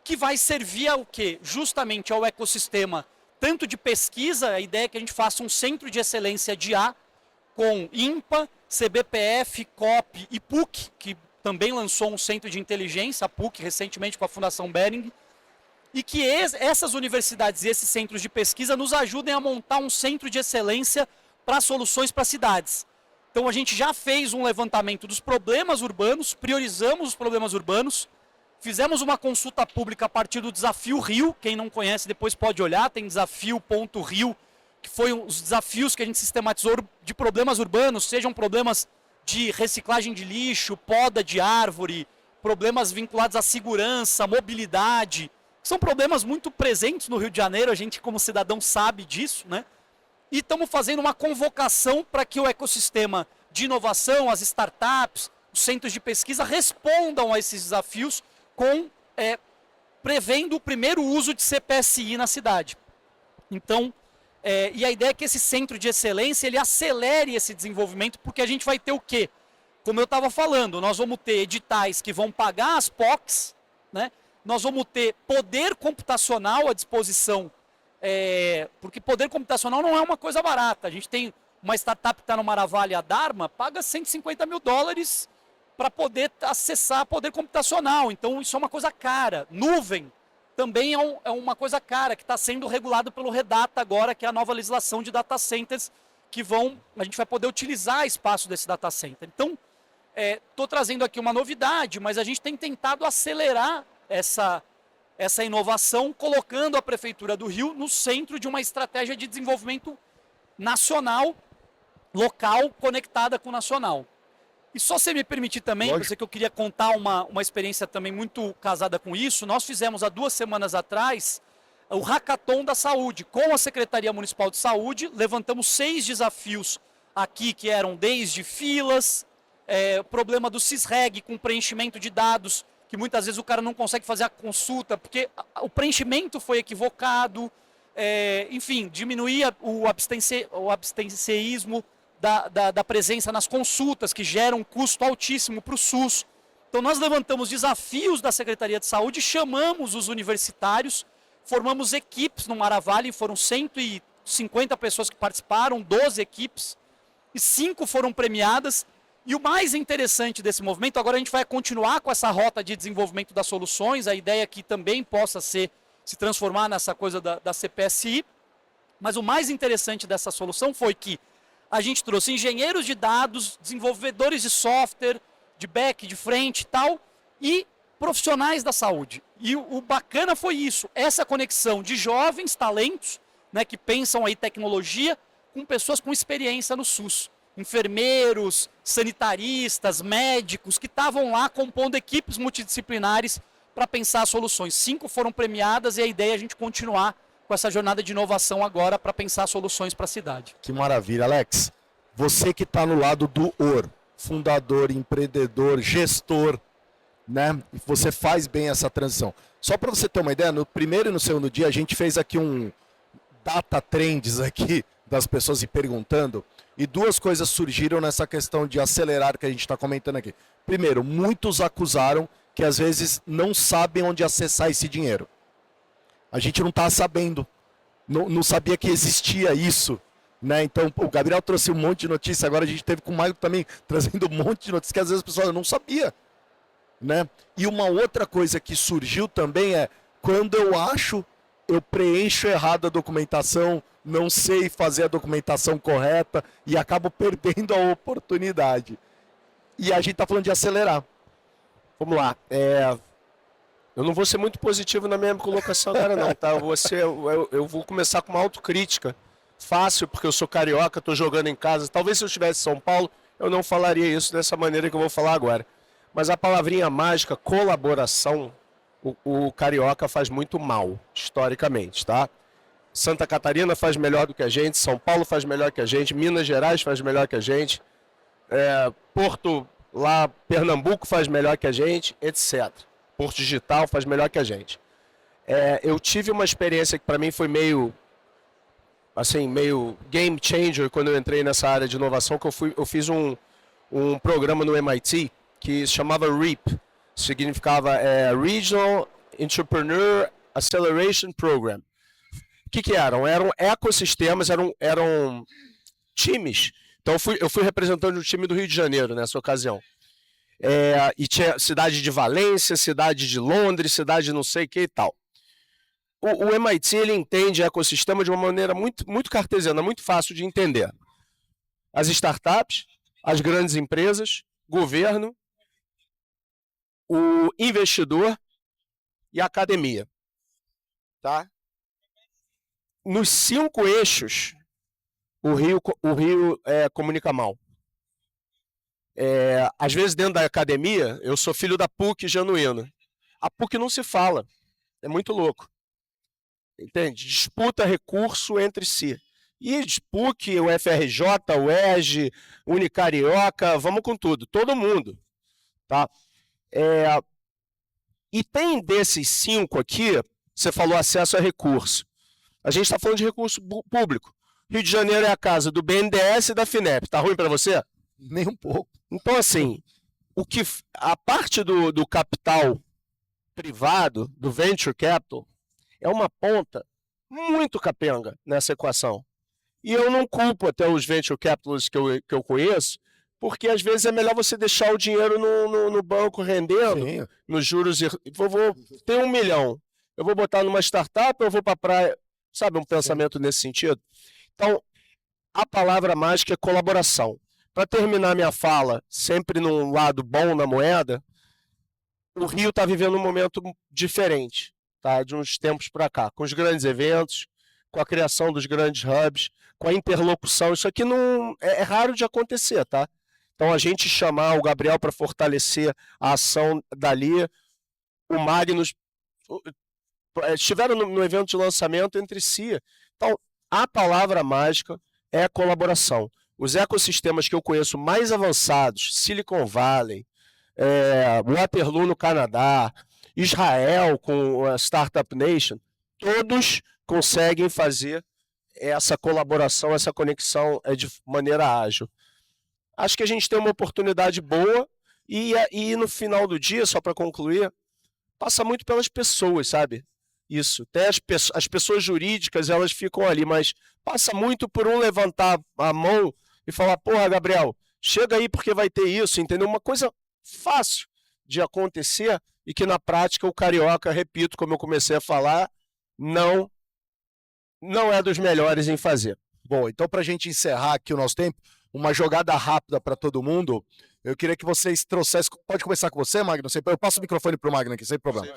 que vai servir ao quê? Justamente ao ecossistema, tanto de pesquisa, a ideia é que a gente faça um centro de excelência de IA, com INPA, CBPF, COP e PUC, que também lançou um centro de inteligência, a PUC recentemente com a Fundação Behring, e que essas universidades e esses centros de pesquisa nos ajudem a montar um centro de excelência para soluções para cidades. Então a gente já fez um levantamento dos problemas urbanos, priorizamos os problemas urbanos, fizemos uma consulta pública a partir do Desafio Rio, quem não conhece depois pode olhar, tem desafio.rio, que foi os desafios que a gente sistematizou de problemas urbanos, sejam problemas de reciclagem de lixo, poda de árvore, problemas vinculados à segurança, mobilidade. São problemas muito presentes no Rio de Janeiro, a gente como cidadão sabe disso, né? E estamos fazendo uma convocação para que o ecossistema de inovação, as startups, os centros de pesquisa respondam a esses desafios prevendo o primeiro uso de CPSI na cidade. Então, e a ideia é que esse centro de excelência ele acelere esse desenvolvimento, porque a gente vai ter o quê? Como eu estava falando, nós vamos ter editais que vão pagar as POCs, né? Nós vamos ter poder computacional à disposição, porque poder computacional não é uma coisa barata. A gente tem uma startup que está no Mara Valley, a Dharma, paga $150 mil para poder acessar poder computacional. Então isso é uma coisa cara. Nuvem também é uma coisa cara, que está sendo regulado pelo REDATA agora, que é a nova legislação de data centers, que a gente vai poder utilizar espaço desse data center. Então, estou trazendo aqui uma novidade, mas a gente tem tentado acelerar essa inovação, colocando a Prefeitura do Rio no centro de uma estratégia de desenvolvimento nacional local conectada com o nacional. E só se me permitir também, Lógico. você que eu queria contar uma experiência também muito casada com isso, nós fizemos há 2 semanas atrás o Hackathon da Saúde, com a Secretaria Municipal de Saúde, levantamos 6 desafios aqui, que eram desde filas, problema do CISREG com preenchimento de dados, que muitas vezes o cara não consegue fazer a consulta, porque o preenchimento foi equivocado, enfim, diminuir o abstencionismo da presença nas consultas, que gera um custo altíssimo para o SUS. Então nós levantamos desafios da Secretaria de Saúde, chamamos os universitários, formamos equipes no Maravale, foram 150 pessoas que participaram, 12 equipes, e 5 foram premiadas. E o mais interessante desse movimento, agora a gente vai continuar com essa rota de desenvolvimento das soluções, a ideia é que também possa se transformar nessa coisa da CPSI, mas o mais interessante dessa solução foi que a gente trouxe engenheiros de dados, desenvolvedores de software, de back, de frente e tal, e profissionais da saúde. E o bacana foi isso, essa conexão de jovens talentos, né, que pensam aí tecnologia, com pessoas com experiência no SUS. Enfermeiros, sanitaristas, médicos, que estavam lá compondo equipes multidisciplinares para pensar soluções. 5 foram premiadas e a ideia é a gente continuar com essa jornada de inovação agora para pensar soluções para a cidade. Que maravilha, Alex. Você que está no lado do OR, fundador, empreendedor, gestor, né? Você faz bem essa transição. Só para você ter uma ideia, no primeiro e no segundo dia a gente fez aqui um data trends aqui das pessoas se perguntando, e 2 coisas surgiram nessa questão de acelerar que a gente está comentando aqui. Primeiro, muitos acusaram que às vezes não sabem onde acessar esse dinheiro. A gente não está sabendo, não sabia que existia isso, né? Então o Gabriel trouxe um monte de notícia, agora a gente teve com o Maio também trazendo um monte de notícias que às vezes as pessoas não sabia, né? E uma outra coisa que surgiu também é, quando eu preencho errado a documentação, não sei fazer a documentação correta e acabo perdendo a oportunidade. E a gente está falando de acelerar. Vamos lá. Eu não vou ser muito positivo na minha colocação agora não, tá? Eu vou começar com uma autocrítica. Fácil, porque eu sou carioca, estou jogando em casa. Talvez se eu estivesse em São Paulo, eu não falaria isso dessa maneira que eu vou falar agora. Mas a palavrinha mágica, colaboração, o carioca faz muito mal, historicamente, tá? Santa Catarina faz melhor do que a gente, São Paulo faz melhor que a gente, Minas Gerais faz melhor que a gente, Pernambuco faz melhor que a gente, etc. Porto Digital faz melhor que a gente. Eu tive uma experiência que para mim foi meio game changer quando eu entrei nessa área de inovação, que eu fiz um programa no MIT que se chamava REAP, significava Regional Entrepreneur Acceleration Program. O que eram? Eram ecossistemas, eram times. Então eu fui representante do time do Rio de Janeiro nessa ocasião. E tinha cidade de Valência, cidade de Londres, cidade de não sei o que e tal. O MIT ele entende ecossistema de uma maneira muito, muito cartesiana, muito fácil de entender. As startups, as grandes empresas, governo, o investidor e a academia. Tá? Nos 5 eixos, o Rio comunica mal. Às vezes dentro da academia, eu sou filho da PUC genuíno. A PUC não se fala. É muito louco. Entende? Disputa recurso entre si. E PUC, o FRJ, o ERJ, Unicarioca, vamos com tudo. Todo mundo. Tá? E tem desses 5 aqui, você falou acesso a recurso. A gente está falando de recurso público. Rio de Janeiro é a casa do BNDES e da FINEP. Tá ruim para você? Nem um pouco. Então, assim, a parte do capital privado, do venture capital, é uma ponta muito capenga nessa equação. E eu não culpo até os venture capitalists que eu conheço, porque às vezes é melhor você deixar o dinheiro no banco rendendo, Sim. nos juros. Tem 1 milhão, eu vou botar numa startup, eu vou para a praia. Sabe, um pensamento nesse sentido? Então, a palavra mágica é colaboração. Para terminar minha fala, sempre num lado bom na moeda, o Rio está vivendo um momento diferente, tá? De uns tempos para cá, com os grandes eventos, com a criação dos grandes hubs, com a interlocução. Isso aqui não é raro de acontecer, tá? Então, a gente chamar o Gabriel para fortalecer a ação dali, o Magnus, estiveram no evento de lançamento entre si. Então, a palavra mágica é colaboração. Os ecossistemas que eu conheço mais avançados, Silicon Valley, Waterloo no Canadá, Israel com a Startup Nation, todos conseguem fazer essa colaboração, essa conexão de maneira ágil. Acho que a gente tem uma oportunidade boa e no final do dia, só para concluir, passa muito pelas pessoas, sabe? Isso. Até as pessoas jurídicas, elas ficam ali, mas passa muito por um levantar a mão e falar, porra, Gabriel, chega aí porque vai ter isso, entendeu? Uma coisa fácil de acontecer e que na prática o carioca, repito, como eu comecei a falar, não é dos melhores em fazer. Bom, então para a gente encerrar aqui o nosso tempo, uma jogada rápida para todo mundo. Eu queria que vocês trouxessem. Pode começar com você, Magno? Eu passo o microfone para o Magno aqui, sem problema.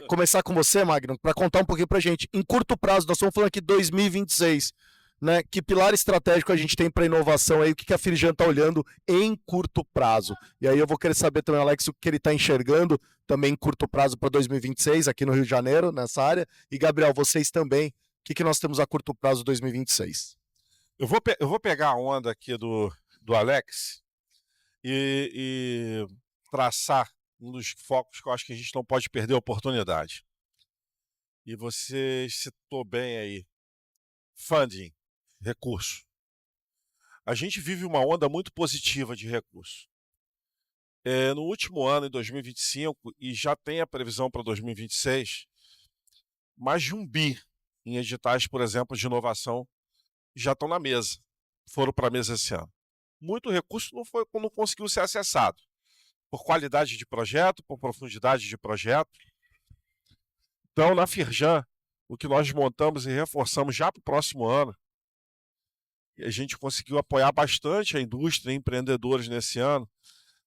Começar com você, Magno, para contar um pouquinho para a gente. Em curto prazo, nós estamos falando aqui 2026, né? Que pilar estratégico a gente tem para inovação aí? O que a Firjan está olhando em curto prazo? E aí eu vou querer saber também, Alex, o que ele está enxergando também em curto prazo para 2026 aqui no Rio de Janeiro, nessa área. E, Gabriel, vocês também. O que nós temos a curto prazo 2026? Eu vou pegar a onda aqui do Alex e traçar um dos focos que eu acho que a gente não pode perder a oportunidade. E você citou bem aí, funding, recurso. A gente vive uma onda muito positiva de recurso. No último ano, em 2025, e já tem a previsão para 2026, mais de 1 bi em editais, por exemplo, de inovação, já estão na mesa, foram para a mesa esse ano. Muito recurso não conseguiu ser acessado, por qualidade de projeto, por profundidade de projeto. Então, na Firjan, o que nós montamos e reforçamos já para o próximo ano, e a gente conseguiu apoiar bastante a indústria e empreendedores nesse ano,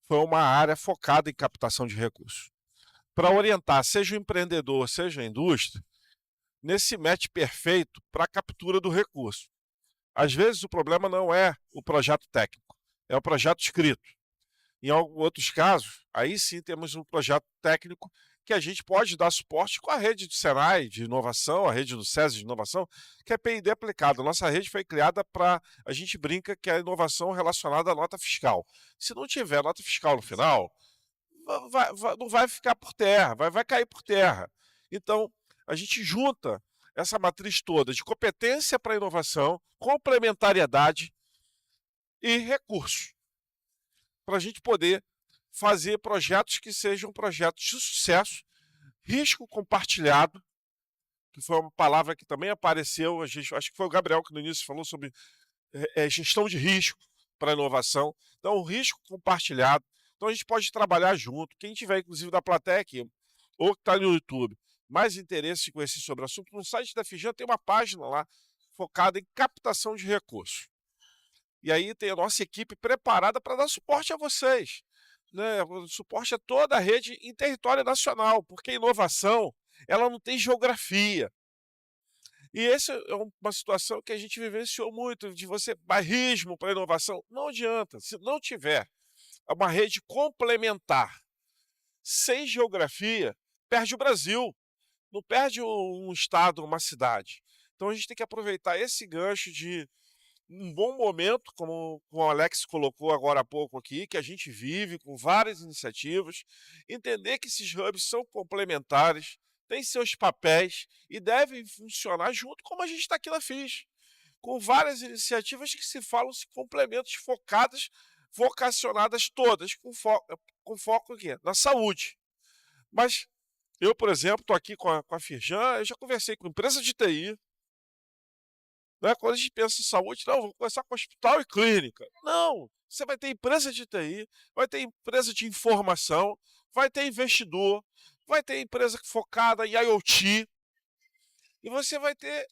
foi uma área focada em captação de recursos. Para orientar, seja o empreendedor, seja a indústria, nesse match perfeito para a captura do recurso. Às vezes o problema não é o projeto técnico, é o projeto escrito. Em outros casos, aí sim temos um projeto técnico que a gente pode dar suporte com a rede do Senai de inovação, a rede do SESI de inovação, que é P&D aplicado. Nossa rede foi criada para, a gente brinca que é a inovação relacionada à nota fiscal. Se não tiver nota fiscal no final, não vai ficar por terra, vai cair por terra. Então, a gente junta essa matriz toda de competência para inovação, complementariedade e recurso, para a gente poder fazer projetos que sejam projetos de sucesso, risco compartilhado, que foi uma palavra que também apareceu, acho que foi o Gabriel que no início falou sobre gestão de risco para inovação. Então, o risco compartilhado. Então, a gente pode trabalhar junto. Quem tiver, inclusive, da plateia aqui, ou que está no YouTube, mais interesse em conhecer sobre o assunto, no site da Firjan tem uma página lá focada em captação de recursos. E aí tem a nossa equipe preparada para dar suporte a vocês. Né? Suporte a toda a rede em território nacional, porque a inovação ela não tem geografia. E essa é uma situação que a gente vivenciou muito, de você bairrismo para a inovação. Não adianta, se não tiver uma rede complementar, sem geografia, perde o Brasil. Não perde um estado, uma cidade. Então a gente tem que aproveitar esse gancho de um bom momento, como o Alex colocou agora há pouco aqui, que a gente vive com várias iniciativas, entender que esses hubs são complementares, têm seus papéis e devem funcionar junto como a gente está aqui na FIS, com várias iniciativas que se falam, se complementos focadas, vocacionadas todas, com foco aqui, na saúde. Mas eu, por exemplo, estou aqui com a Firjan, eu já conversei com empresa de TI. Né? Quando a gente pensa em saúde, não, vou começar com hospital e clínica. Não, você vai ter empresa de TI, vai ter empresa de informação, vai ter investidor, vai ter empresa focada em IoT, e você vai ter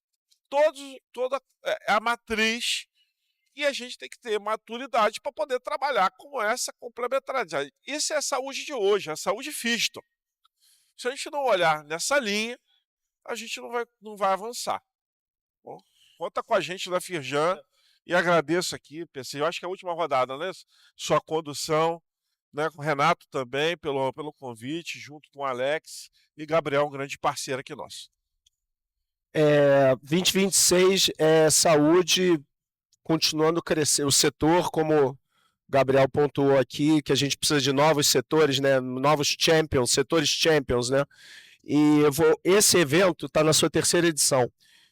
toda a matriz, e a gente tem que ter maturidade para poder trabalhar com essa complementaridade. Isso é a saúde de hoje, a saúde Fiston. Se a gente não olhar nessa linha, a gente não vai avançar. Bom, conta com a gente da Firjan e agradeço aqui, PC. Eu acho que é a última rodada, né? Sua condução, né? Com o Renato também, pelo convite, junto com o Alex e Gabriel, um grande parceiro aqui nosso. 2026 é saúde continuando a crescer. O setor, como o Gabriel pontuou aqui, que a gente precisa de novos setores, né? Novos champions, setores champions, né? E esse evento está na sua terceira edição.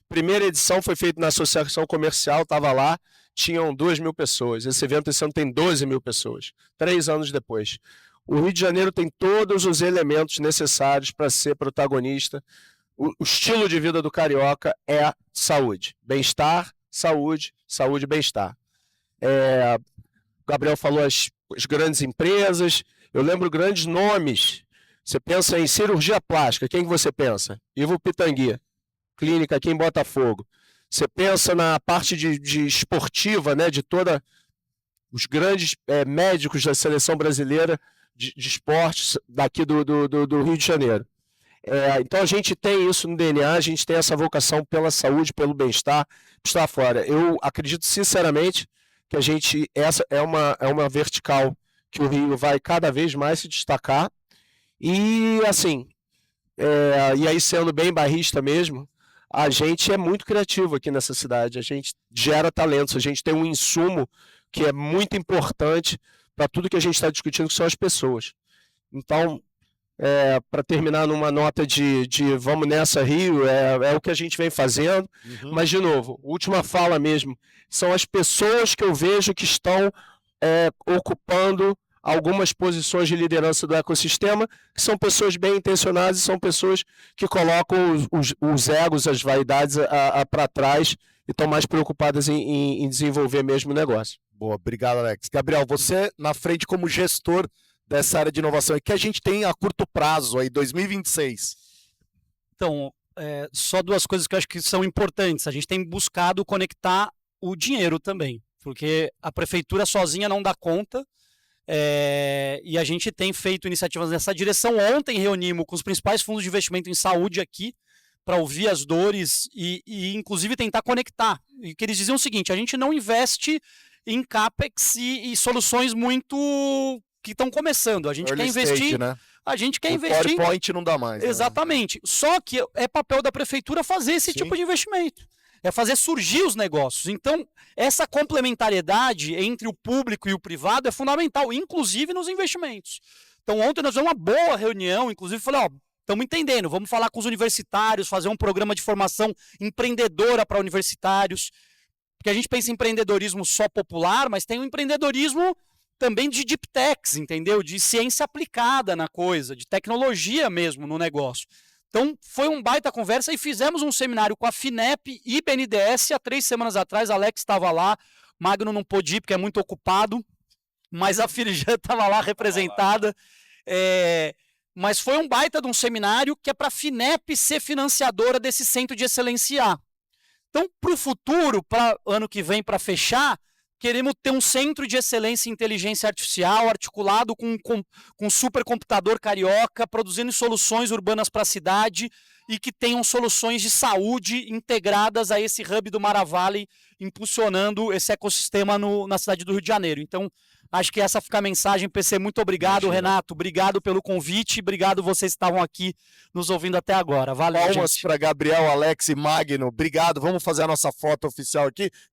Primeira edição foi feita na Associação Comercial, estava lá, tinham 2.000 pessoas. Esse evento esse ano tem 12.000 pessoas, 3 anos depois. O Rio de Janeiro tem todos os elementos necessários para ser protagonista. O estilo de vida do carioca é saúde, bem-estar, saúde, saúde e bem-estar. O Gabriel falou as grandes empresas, eu lembro grandes nomes. Você pensa em cirurgia plástica, quem que você pensa? Ivo Pitangui, clínica aqui em Botafogo. Você pensa na parte de esportiva, né, de toda os grandes médicos da seleção brasileira de esportes daqui do Rio de Janeiro. Então a gente tem isso no DNA, a gente tem essa vocação pela saúde, pelo bem-estar, estar fora. Eu acredito sinceramente que essa é uma vertical que o Rio vai cada vez mais se destacar. E assim, e aí sendo bem bairrista mesmo, a gente é muito criativo aqui nessa cidade, a gente gera talentos, a gente tem um insumo que é muito importante para tudo que a gente está discutindo, que são as pessoas. Então, para terminar numa nota de vamos nessa Rio, é o que a gente vem fazendo, mas de novo, última fala mesmo, são as pessoas que eu vejo que estão ocupando algumas posições de liderança do ecossistema, que são pessoas bem intencionadas e são pessoas que colocam os egos, as vaidades para trás e estão mais preocupadas em desenvolver mesmo o negócio. Boa, obrigado, Alex. Gabriel, você na frente como gestor dessa área de inovação, e que a gente tem a curto prazo aí, 2026? Então, só 2 coisas que eu acho que são importantes. A gente tem buscado conectar o dinheiro também, porque a prefeitura sozinha não dá conta, e a gente tem feito iniciativas nessa direção. Ontem reunimos com os principais fundos de investimento em saúde aqui, para ouvir as dores e inclusive tentar conectar. E que eles diziam o seguinte: a gente não investe em CAPEX e soluções muito que estão começando. A gente Early quer investir, stage, né? a gente quer O investir. PowerPoint não dá mais. Exatamente. Só que é papel da prefeitura fazer esse tipo de investimento. É fazer surgir os negócios. Então, essa complementariedade entre o público e o privado é fundamental, inclusive nos investimentos. Então, ontem nós tivemos uma boa reunião, inclusive falei, estamos entendendo, vamos falar com os universitários, fazer um programa de formação empreendedora para universitários, porque a gente pensa em empreendedorismo só popular, mas tem um empreendedorismo também de deep techs, entendeu? De ciência aplicada na coisa, de tecnologia mesmo no negócio. Então, foi uma baita conversa e fizemos um seminário com a FINEP e BNDES há 3 semanas atrás. Alex estava lá, Magno não pôde ir porque é muito ocupado, mas a Firjan estava lá representada. Mas foi um baita de um seminário que é para a FINEP ser financiadora desse centro de excelência A. Então, para o futuro, para ano que vem, para fechar, queremos ter um centro de excelência em inteligência artificial articulado com um supercomputador carioca, produzindo soluções urbanas para a cidade e que tenham soluções de saúde integradas a esse hub do Mara Valley, impulsionando esse ecossistema na cidade do Rio de Janeiro. Então, acho que essa fica a mensagem. PC, muito obrigado. Imagina. Renato, obrigado pelo convite, obrigado vocês que estavam aqui nos ouvindo até agora. Valeu, palmas para Gabriel, Alex e Magno, obrigado. Vamos fazer a nossa foto oficial aqui.